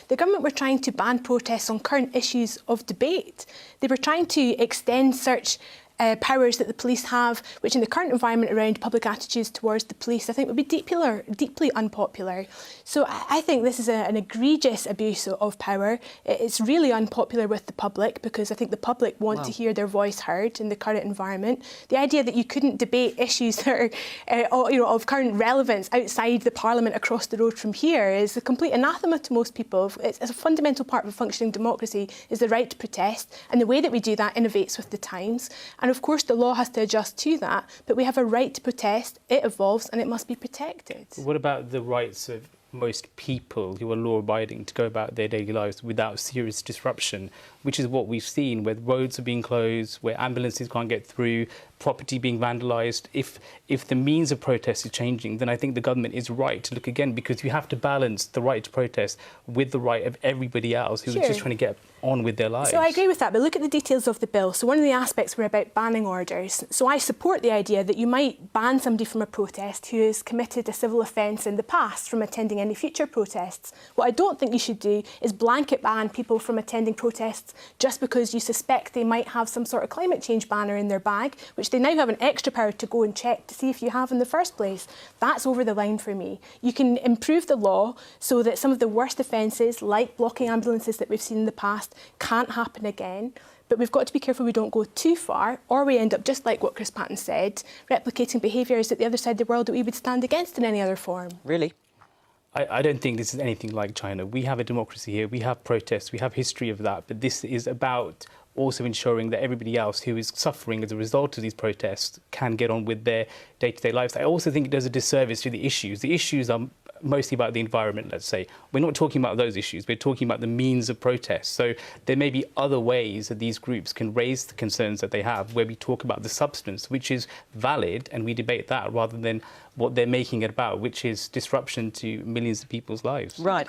The government were trying to ban protests on current issues of debate. They were trying to extend such powers that the police have, which in the current environment around public attitudes towards the police, I think would be deeply unpopular. So I think this is an egregious abuse of power. It's really unpopular with the public because I think the public want to hear their voice heard in the current environment. The idea that you couldn't debate issues that are of current relevance outside the Parliament across the road from here is a complete anathema to most people. It's a fundamental part of a functioning democracy is the right to protest, and the way that we do that innovates with the times. And of course, the law has to adjust to that, but we have a right to protest, it evolves, and it must be protected. What about the rights of most people who are law-abiding to go about their daily lives without serious disruption, which is what we've seen, where roads are being closed, where ambulances can't get through, property being vandalised? If the means of protest is changing, then I think the government is right to look again, because you have to balance the right to protest with the right of everybody else who is just trying to get on with their lives. So I agree with that, but look at the details of the bill. So one of the aspects were about banning orders. So I support the idea that you might ban somebody from a protest who has committed a civil offence in the past from attending any future protests. What I don't think you should do is blanket ban people from attending protests just because you suspect they might have some sort of climate change banner in their bag, which they now have an extra power to go and check to see if you have in the first place. That's over the line for me. You can improve the law so that some of the worst offences, like blocking ambulances that we've seen in the past, can't happen again. But we've got to be careful we don't go too far, or we end up, just like what Chris Patton said, replicating behaviours at the other side of the world that we would stand against in any other form. Really? I don't think this is anything like China. We have a democracy here, we have protests, we have history of that, but this is about also ensuring that everybody else who is suffering as a result of these protests can get on with their day-to-day lives. I also think it does a disservice to the issues. The issues are mostly about the environment, let's say. We're not talking about those issues, we're talking about the means of protest. So there may be other ways that these groups can raise the concerns that they have, where we talk about the substance, which is valid, and we debate that rather than what they're making it about, which is disruption to millions of people's lives. Right.